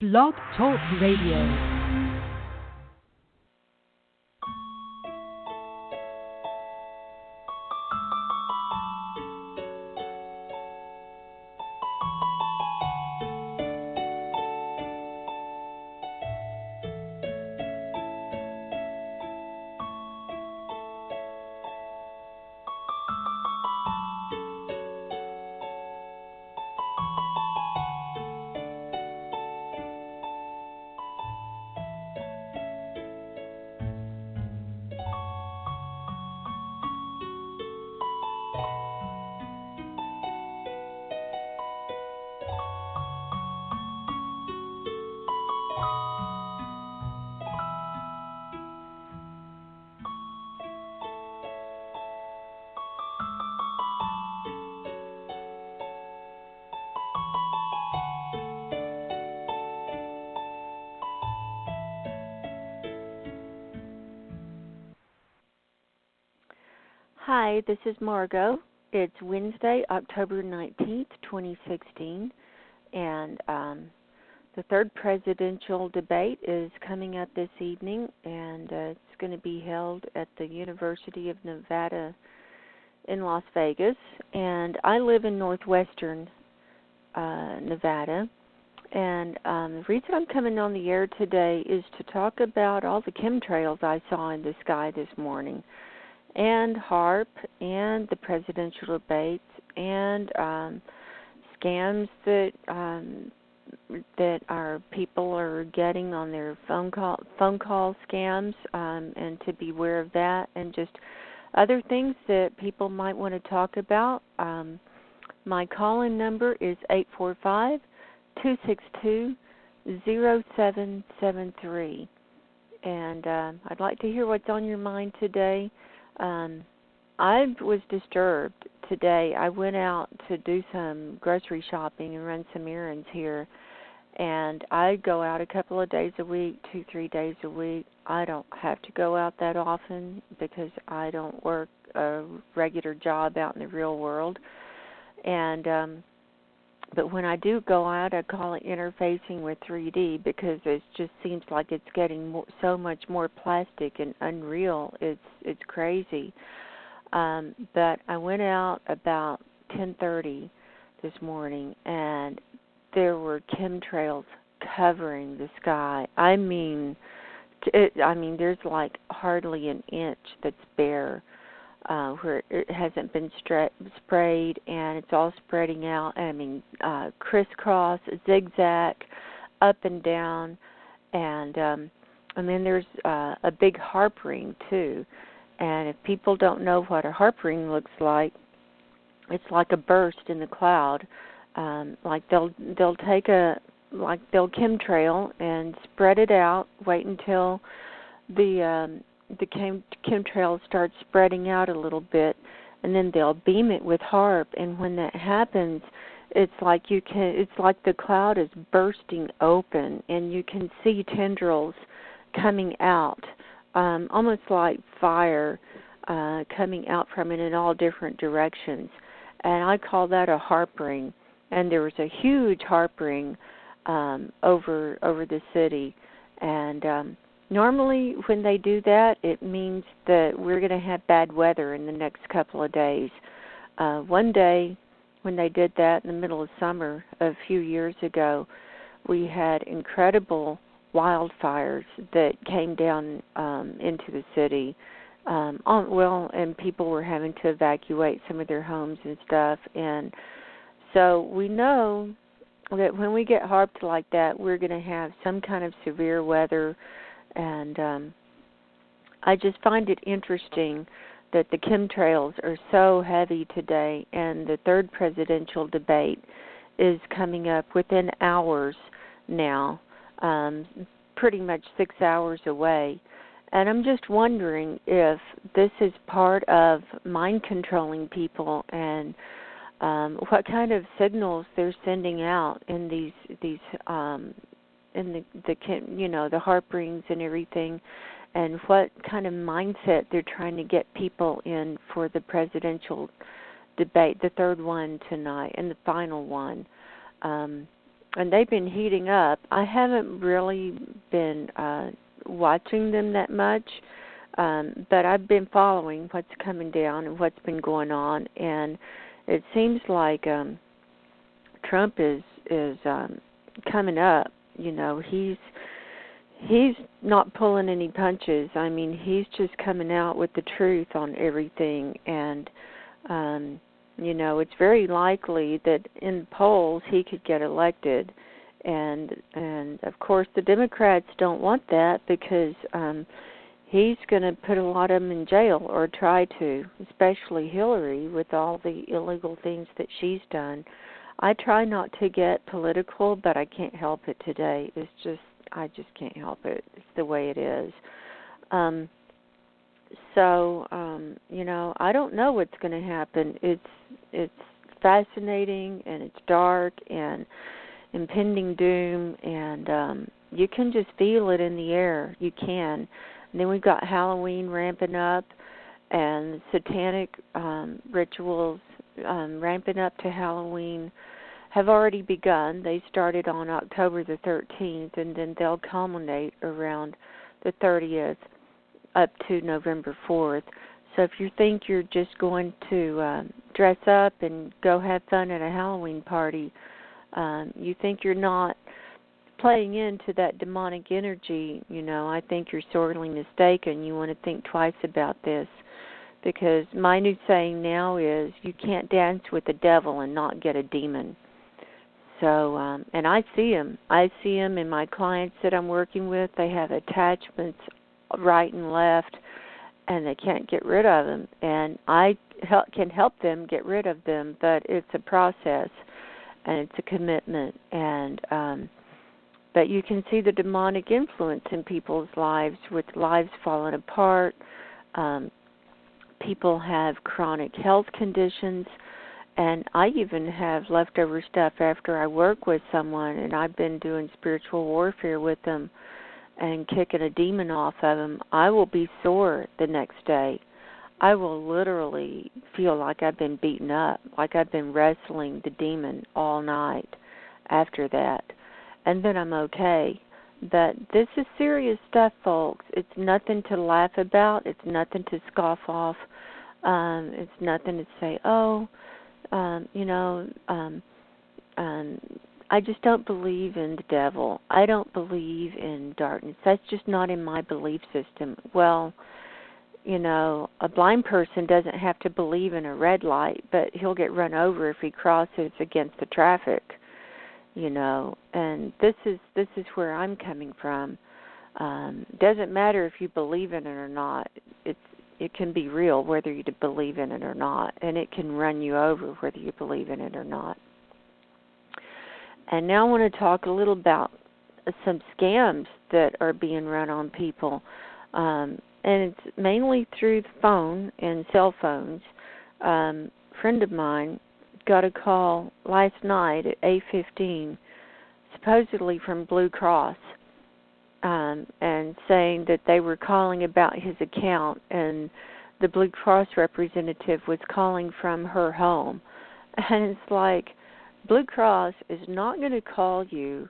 Blog Talk Radio. Hi, this is Margo. It's Wednesday, October 19th, 2016, and the third presidential debate is coming up this evening, and it's going to be held at the University of Nevada in Las Vegas, and I live in northwestern Nevada, and the reason I'm coming on the air today is to talk about all the chemtrails I saw in the sky this morning, and HAARP, and the presidential debates, and scams that our people are getting on their phone call scams, and to be aware of that, and just other things that people might want to talk about. My call-in number is 845-262-0773, and I'd like to hear what's on your mind today. I was disturbed today. I went out to do some grocery shopping and run some errands here, and I go out a couple of days a week, 2-3 days a week. I don't have to go out that often because I don't work a regular job out in the real world. And but when I do go out, I call it interfacing with 3D because it just seems like it's getting so much more plastic and unreal. It's crazy. But I went out about 10:30 this morning, and there were chemtrails covering the sky. I mean, there's like hardly an inch that's bare. Where it hasn't been sprayed, and it's all spreading out. Crisscross, zigzag, up and down, and then there's a big HAARP ring too. And if people don't know what a HAARP ring looks like, it's like a burst in the cloud. Like they'll chemtrail and spread it out. Wait until the chemtrails start spreading out a little bit, and then they'll beam it with HAARP. And when that happens, it's like the cloud is bursting open, and you can see tendrils coming out, almost like fire coming out from it in all different directions. And I call that a HAARP ring. And there was a huge HAARP ring over the city, and normally when they do that, it means that we're going to have bad weather in the next couple of days. One day when they did that in the middle of summer a few years ago, we had incredible wildfires that came down into the city. And people were having to evacuate some of their homes and stuff. And so we know that when we get harped like that, we're going to have some kind of severe weather. And I just find it interesting that the chemtrails are so heavy today, and the third presidential debate is coming up within hours now, pretty much 6 hours away. And I'm just wondering if this is part of mind controlling people, and what kind of signals they're sending out in these in the HAARP rings and everything, and what kind of mindset they're trying to get people in for the presidential debate, the third one tonight and the final one. and they've been heating up. I haven't really been watching them that much, but I've been following what's coming down and what's been going on, and it seems like Trump is coming up. You know, he's not pulling any punches. I mean, he's just coming out with the truth on everything, and you know, it's very likely that in polls he could get elected, and of course the Democrats don't want that because he's going to put a lot of them in jail, or try to, especially Hillary with all the illegal things that she's done. I try not to get political, but I can't help it today. I just can't help it. It's the way it is. You know, I don't know what's going to happen. It's fascinating, and it's dark, and impending doom, and you can just feel it in the air. You can. And then we've got Halloween ramping up, and satanic rituals ramping up to Halloween have already begun. They started on October the 13th, and then they'll culminate around the 30th up to November 4th. So if you think you're just going to dress up and go have fun at a Halloween party, you think you're not playing into that demonic energy, you know, I think you're sorely mistaken. You want to think twice about this, because my new saying now is you can't dance with the devil and not get a demon. So, and I see them. I see them in my clients that I'm working with. They have attachments right and left, and they can't get rid of them. And I can help them get rid of them, but it's a process, and it's a commitment. And but you can see the demonic influence in people's lives, with lives falling apart. People have chronic health conditions. And I even have leftover stuff after I work with someone, and I've been doing spiritual warfare with them and kicking a demon off of them. I will be sore the next day. I will literally feel like I've been beaten up, like I've been wrestling the demon all night after that. And then I'm okay. But this is serious stuff, folks. It's nothing to laugh about. It's nothing to scoff off. It's nothing to say, oh, I just don't believe in the devil. I don't believe in darkness. That's just not in my belief system. Well, you know, a blind person doesn't have to believe in a red light, but he'll get run over if he crosses against the traffic, you know. And this is where I'm coming from. Doesn't matter if you believe in it or not. It can be real whether you believe in it or not, and it can run you over whether you believe in it or not. And now I want to talk a little about some scams that are being run on people, and it's mainly through the phone and cell phones. A friend of mine got a call last night at 8:15, supposedly from Blue Cross, and saying that they were calling about his account, and the Blue Cross representative was calling from her home. And it's like, Blue Cross is not going to call you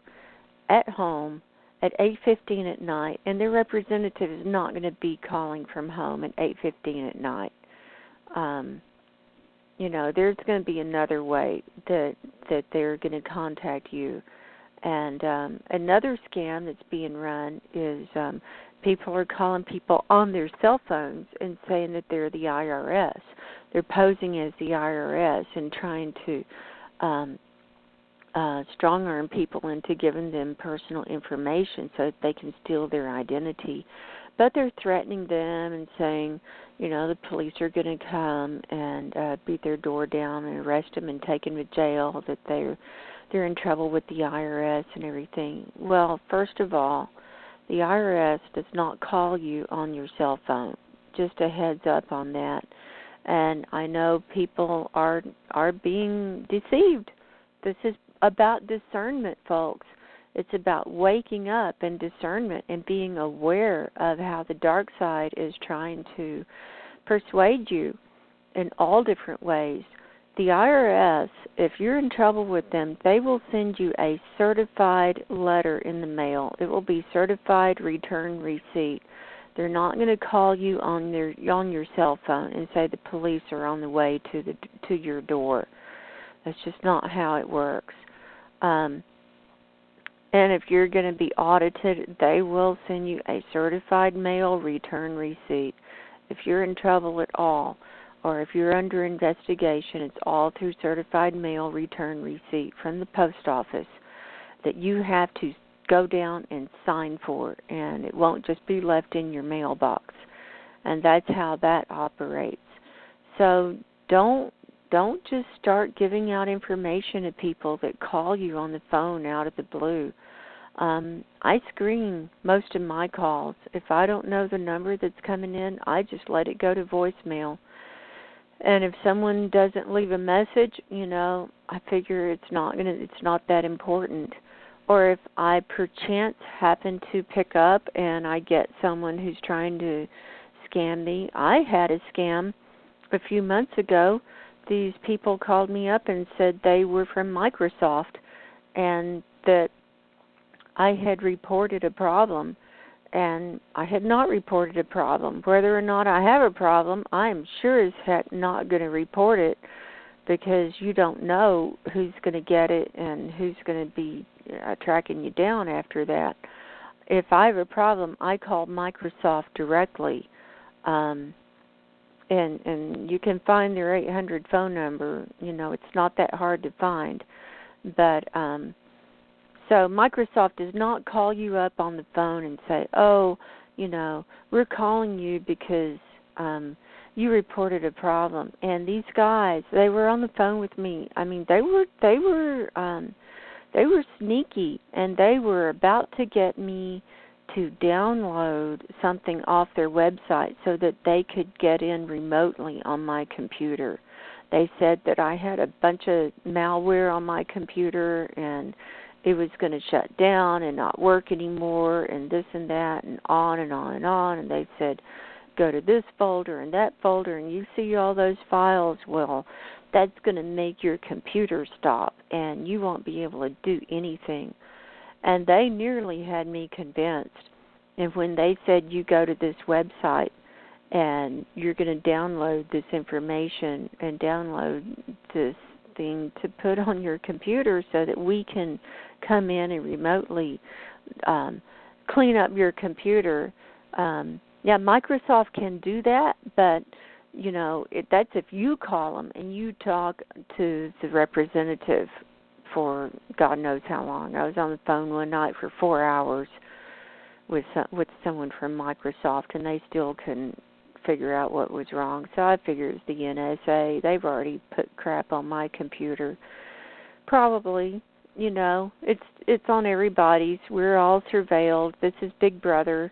at home at 8:15 at night, and their representative is not going to be calling from home at 8:15 at night. You know, there's going to be another way that they're going to contact you. And another scam that's being run is people are calling people on their cell phones and saying that they're the IRS. They're posing as the IRS and trying to strong-arm people into giving them personal information so that they can steal their identity. But they're threatening them and saying, you know, the police are going to come and beat their door down and arrest them and take them to jail, that they're in trouble with the IRS and everything. Well, first of all, the IRS does not call you on your cell phone. Just a heads up on that. And I know people are being deceived. This is about discernment, folks. It's about waking up and discernment and being aware of how the dark side is trying to persuade you in all different ways the IRS, if you're in trouble with them, they will send you a certified letter in the mail. It will be certified return receipt. They're not going to call you on your cell phone and say the police are on the way to your door. That's just not how it works. And if you're going to be audited, they will send you a certified mail return receipt. If you're in trouble at all, or if you're under investigation, it's all through certified mail return receipt from the post office that you have to go down and sign for, and it won't just be left in your mailbox. And that's how that operates. So don't just start giving out information to people that call you on the phone out of the blue. I screen most of my calls. If I don't know the number that's coming in, I just let it go to voicemail. And if someone doesn't leave a message, I figure it's not that important. Or if I perchance happen to pick up and I get someone who's trying to scam me. I had a scam a few months ago. These people called me up and said they were from Microsoft and that I had reported a problem. And I had not reported a problem. Whether or not I have a problem, I'm sure as heck not going to report it because you don't know who's going to get it and who's going to be tracking you down after that. If I have a problem, I call Microsoft directly. And you can find their 800 phone number. It's not that hard to find. But so Microsoft does not call you up on the phone and say, we're calling you because you reported a problem. And these guys, they were on the phone with me. I mean, they were sneaky, and they were about to get me to download something off their website so that they could get in remotely on my computer. They said that I had a bunch of malware on my computer and it was going to shut down and not work anymore and this and that and on and on and on. And they said, go to this folder and that folder and you see all those files. Well, that's going to make your computer stop and you won't be able to do anything. And they nearly had me convinced. And when they said, you go to this website and you're going to download this information and download this thing to put on your computer so that we can come in and remotely clean up your computer. Microsoft can do that, but that's if you call them and you talk to the representative for God knows how long. I was on the phone one night for 4 hours with someone from Microsoft, and they still couldn't figure out what was wrong. So I figured it was the NSA. They've already put crap on my computer. Probably, it's on everybody's. We're all surveilled. This is Big Brother.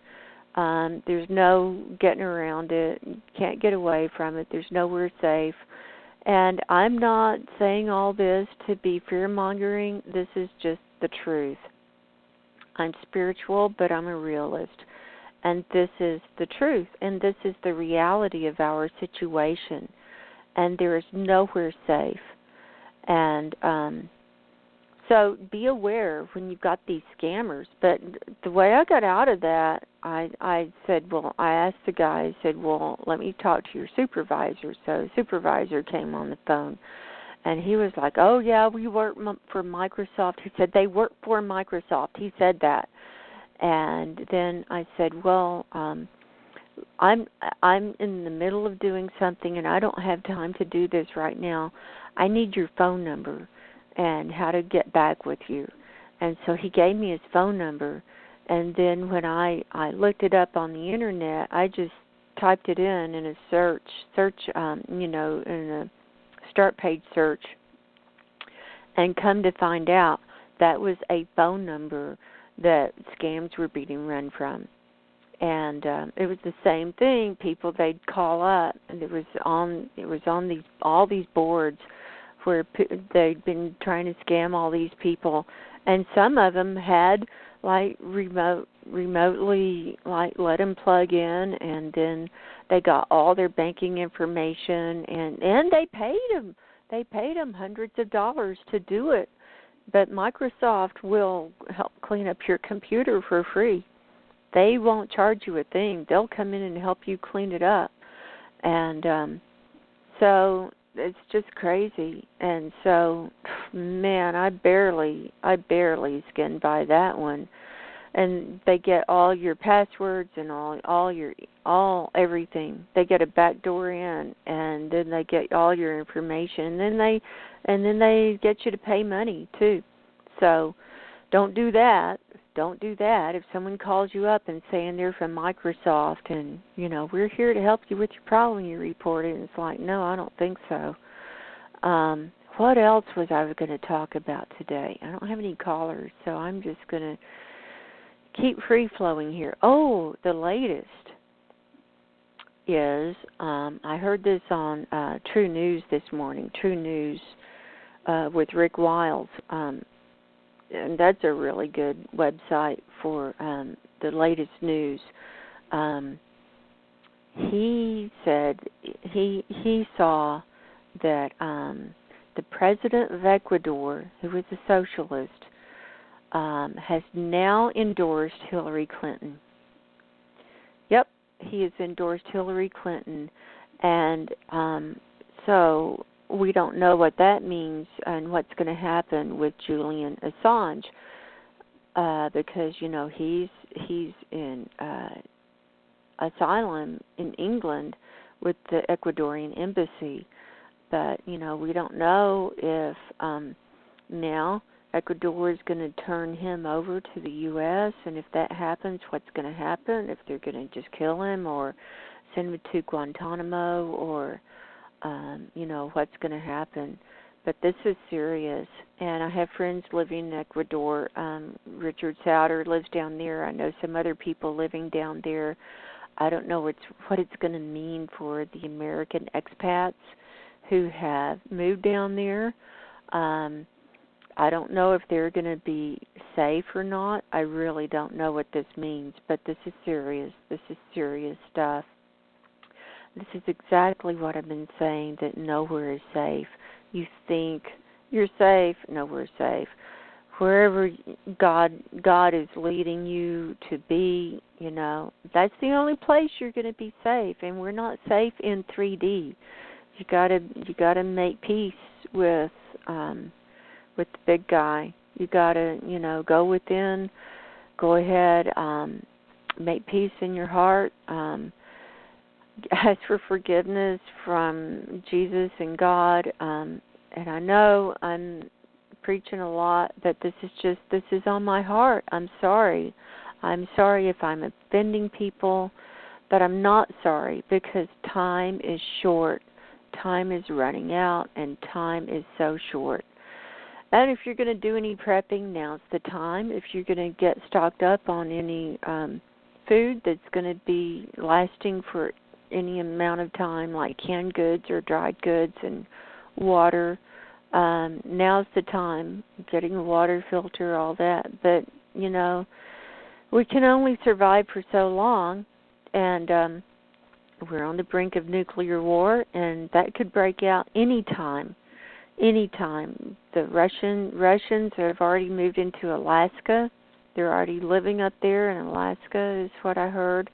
There's no getting around it. You can't get away from it. There's nowhere safe. And I'm not saying all this to be fear-mongering. This is just the truth. I'm spiritual, but I'm a realist. And this is the truth. And this is the reality of our situation. And there is nowhere safe. And so be aware when you've got these scammers. But the way I got out of that, I asked the guy, I said, let me talk to your supervisor. So the supervisor came on the phone, and he was like, oh, yeah, we work for Microsoft. He said, they work for Microsoft. He said that. And then I said, I'm in the middle of doing something, and I don't have time to do this right now. I need your phone number and how to get back with you. And so he gave me his phone number. And then when I looked it up on the Internet, I just typed it in a search, in a start page search, and come to find out that was a phone number that scams were being run from. And it was the same thing. People, they'd call up, and it was on all these boards where they'd been trying to scam all these people, and some of them had remotely let them plug in, and then they got all their banking information, and they paid them. They paid them hundreds of dollars to do it, but Microsoft will help clean up your computer for free. They won't charge you a thing. They'll come in and help you clean it up. And so it's just crazy. And so, man, I barely skinned by that one. And they get all your passwords and all everything. They get a back door in, and then they get all your information. And then they get you to pay money too. So don't do that. Don't do that. If someone calls you up and saying they're from Microsoft and, we're here to help you with your problem you reported, and it's like, no, I don't think so. What else was I going to talk about today? I don't have any callers, so I'm just going to keep free-flowing here. Oh, the latest is, I heard this on True News this morning, True News with Rick Wiles, and that's a really good website for the latest news. He said he saw that the president of Ecuador, who was a socialist, has now endorsed Hillary Clinton. Yep, he has endorsed Hillary Clinton, and so we don't know what that means and what's going to happen with Julian Assange, because he's in asylum in England with the Ecuadorian embassy, but we don't know if now Ecuador is going to turn him over to the U.S., and if that happens, what's going to happen? If they're going to just kill him or send him to Guantanamo, or, what's going to happen. But this is serious, and I have friends living in Ecuador. Richard Souter lives down there. I know some other people living down there. I don't know what it's going to mean for the American expats who have moved down there. I don't know if they're going to be safe or not. I really don't know what this means, but this is serious. This is serious stuff. This is exactly what I've been saying, that nowhere is safe. You think you're safe, nowhere's safe. Wherever God is leading you to be, that's the only place you're going to be safe, and we're not safe in 3D. You gotta make peace with the big guy. You gotta, go within, go ahead, make peace in your heart, ask for forgiveness from Jesus and God, and I know I'm preaching a lot, but this is on my heart. I'm sorry if I'm offending people, but I'm not sorry, because time is short. Time is running out, and time is so short. And if you're going to do any prepping, now's the time. If you're going to get stocked up on any food that's going to be lasting for any amount of time, like canned goods or dried goods and water, now's the time. Getting a water filter, all that. But, we can only survive for so long, and we're on the brink of nuclear war, and that could break out anytime. The Russians have already moved into Alaska. They're already living up there in Alaska, is what I heard,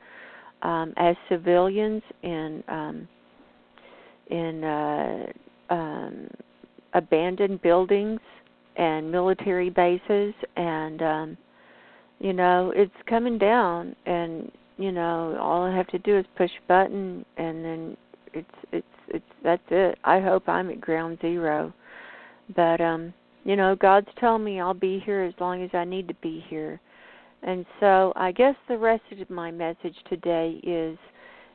as civilians in abandoned buildings and military bases, and it's coming down, and all I have to do is push a button, and then that's it. I hope I'm at ground zero. But, God's telling me I'll be here as long as I need to be here. And so I guess the rest of my message today is,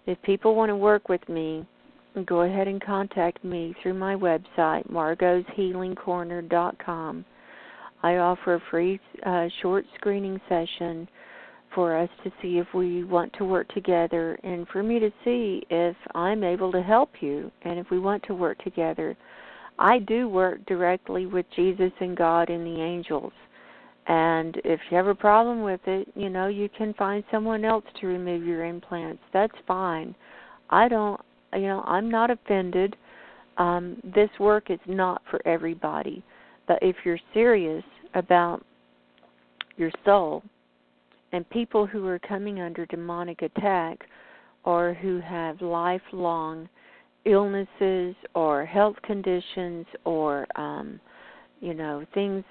if people want to work with me, go ahead and contact me through my website, margoshealingcorner.com. I offer a free short screening session for us to see if we want to work together, and for me to see if I'm able to help you, and if we want to work together. I do work directly with Jesus and God and the angels, and if you have a problem with it, you can find someone else to remove your implants. That's fine. I'm not offended. this work is not for everybody. But if you're serious about your soul, and people who are coming under demonic attack or who have lifelong illnesses or health conditions or things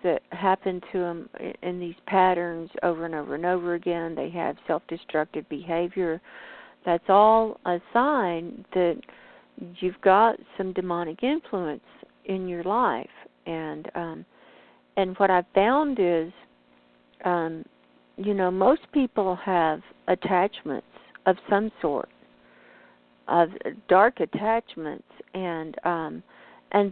that happen to them in these patterns over and over and over again, they have self-destructive behavior, that's all a sign that you've got some demonic influence in your life. And what I've found is most people have attachments of some sort, of dark attachments, and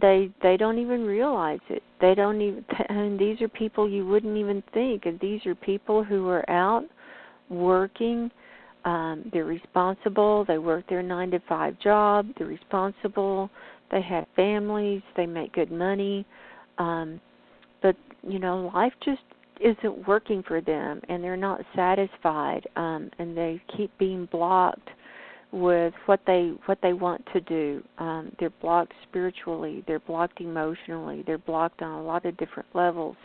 they don't even realize it. They don't even, and these are people you wouldn't even think. And these are people who are out working. They're responsible. They work their 9-to-5 job. They're responsible. They have families. They make good money. But life just isn't working for them, and they're not satisfied, and they keep being blocked with what they want to do. They're blocked spiritually, they're blocked emotionally, they're blocked on a lot of different levels,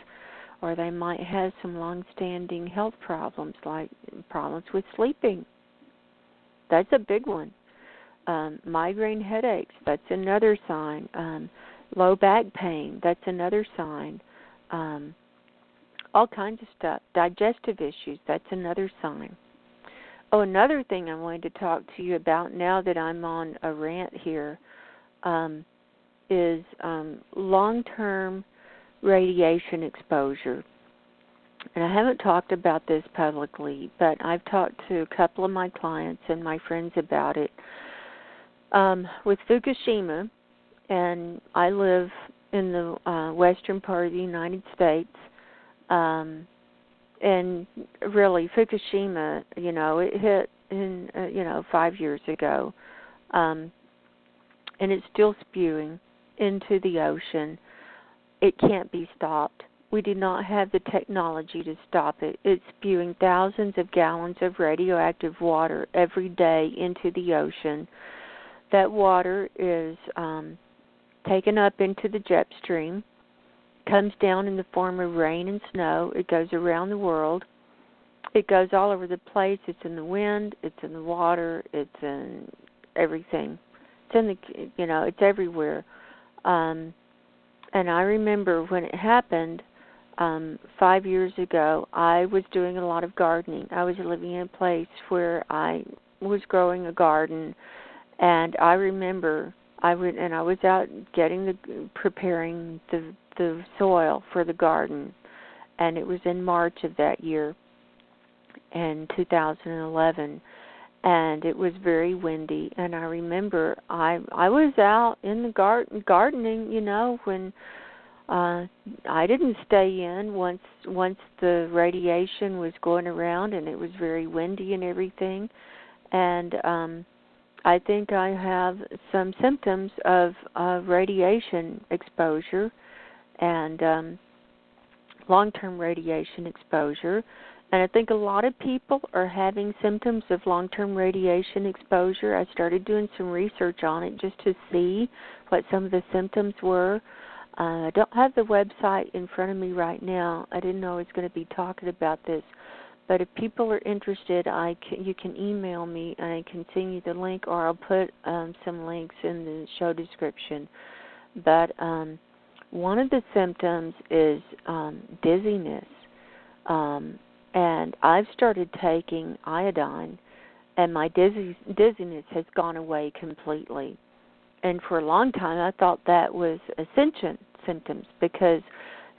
or they might have some long-standing health problems, like problems with sleeping. That's a big one. Migraine headaches, that's another sign. Low back pain, that's another sign. All kinds of stuff. Digestive issues, that's another sign. Oh, another thing I wanted to talk to you about now that I'm on a rant here is long-term radiation exposure. And I haven't talked about this publicly, but I've talked to a couple of my clients and my friends about it. With Fukushima, and I live in the western part of the United States, and really, Fukushima, it hit in 5 years ago, and it's still spewing into the ocean. It can't be stopped. We do not have the technology to stop it. It's spewing thousands of gallons of radioactive water every day into the ocean. That water is taken up into the jet stream, comes down in the form of rain and snow. It goes around the world. It goes all over the place. It's in the wind. It's in the water. It's in everything. It's in the, it's everywhere. And I remember when it happened 5 years ago, I was doing a lot of gardening. I was living in a place where I was growing a garden, and I remember I was out preparing the soil for the garden, and it was in March of that year, in 2011, and it was very windy. And I remember I was out in the gardening, when I didn't stay in once the radiation was going around, and it was very windy and everything, and I think I have some symptoms of radiation exposure and long-term radiation exposure. And I think a lot of people are having symptoms of long-term radiation exposure. I started doing some research on it just to see what some of the symptoms were. I don't have the website in front of me right now. I didn't know I was going to be talking about this. But if people are interested, you can email me, and I can send you the link, or I'll put some links in the show description. But one of the symptoms is dizziness. And I've started taking iodine, and my dizziness has gone away completely. And for a long time, I thought that was ascension symptoms, because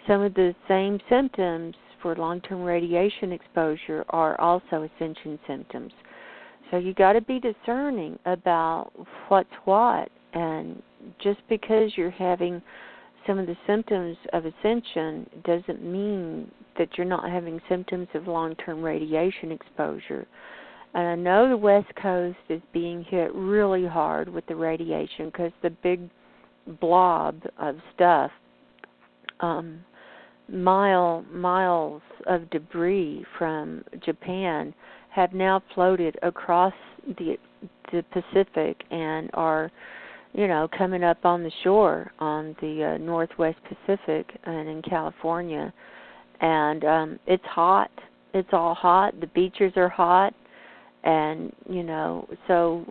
some of the same symptoms for long-term radiation exposure are also ascension symptoms. So you got to be discerning about what's what, and just because you're having some of the symptoms of ascension doesn't mean that you're not having symptoms of long-term radiation exposure. And I know the West Coast is being hit really hard with the radiation because the big blob of stuff, miles of debris from Japan have now floated across the Pacific and are, coming up on the shore on the Northwest Pacific and in California. And it's hot. It's all hot. The beaches are hot. And, so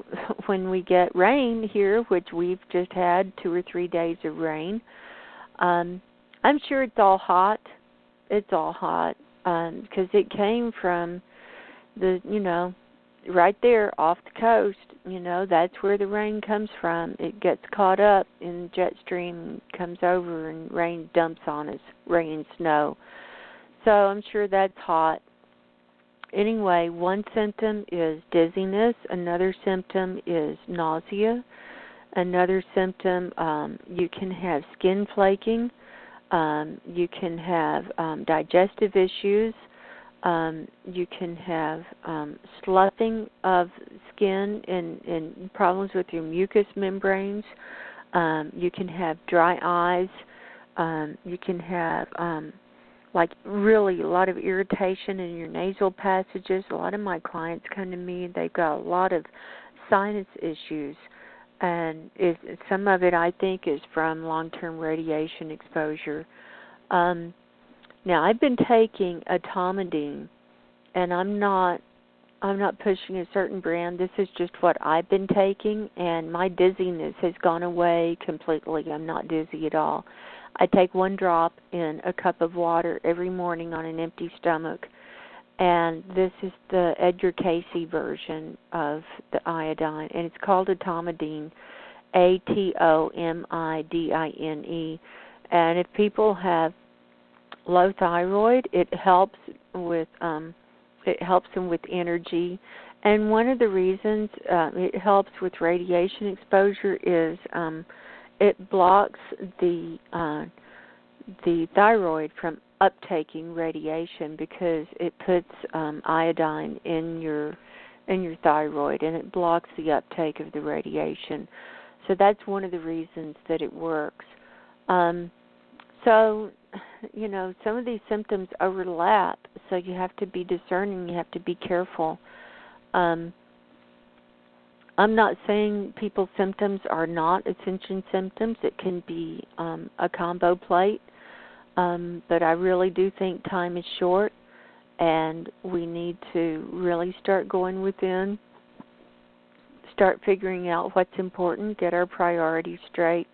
when we get rain here, which we've just had 2 or 3 days of rain, I'm sure it's all hot. It's all hot because it came from the, right there off the coast. That's where the rain comes from. It gets caught up in the jet stream, comes over, and rain dumps on us, rain and snow. So I'm sure that's hot. Anyway, one symptom is dizziness. Another symptom is nausea. Another symptom, you can have skin flaking. You can have digestive issues. You can have sloughing of skin and problems with your mucous membranes. You can have dry eyes. You can have really a lot of irritation in your nasal passages. A lot of my clients come to me, they've got a lot of sinus issues. And some of it, I think, is from long-term radiation exposure. Now, I've been taking etomidine, and I'm not pushing a certain brand. This is just what I've been taking, and my dizziness has gone away completely. I'm not dizzy at all. I take 1 drop in a cup of water every morning on an empty stomach, and this is the Edgar Cayce version of the iodine, and it's called etomidine, ATOMIDINE. And if people have low thyroid, it helps them with energy. And one of the reasons it helps with radiation exposure is it blocks the thyroid from uptaking radiation because it puts iodine in your thyroid, and it blocks the uptake of the radiation. So that's one of the reasons that it works. So, some of these symptoms overlap, so you have to be discerning, you have to be careful. I'm not saying people's symptoms are not ascension symptoms. It can be a combo plate, but I really do think time is short, and we need to really start going within, start figuring out what's important, get our priorities straight,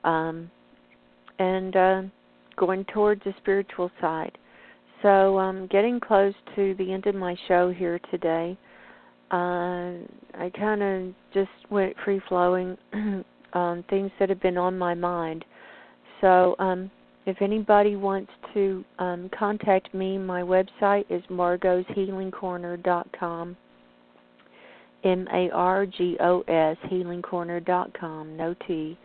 and going towards the spiritual side. So I'm getting close to the end of my show here today. I kind of just went free-flowing on things that have been on my mind. So if anybody wants to contact me, my website is margoshealingcorner.com, MARGOS, healingcorner.com, no T.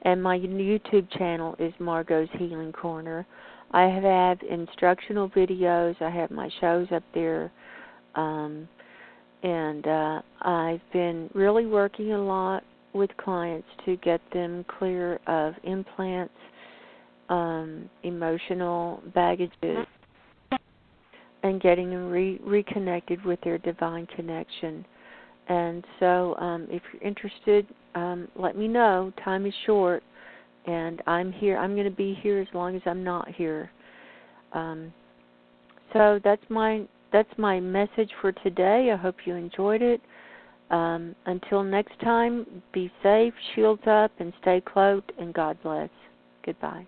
And my YouTube channel is Margo's Healing Corner. I have instructional videos. I have my shows up there. And I've been really working a lot with clients to get them clear of implants, emotional baggages, and getting them reconnected with their divine connection. And so if you're interested, let me know. Time is short, and I'm here. I'm going to be here as long as I'm not here. So that's my message for today. I hope you enjoyed it. Until next time, be safe, shields up, and stay cloaked, and God bless. Goodbye.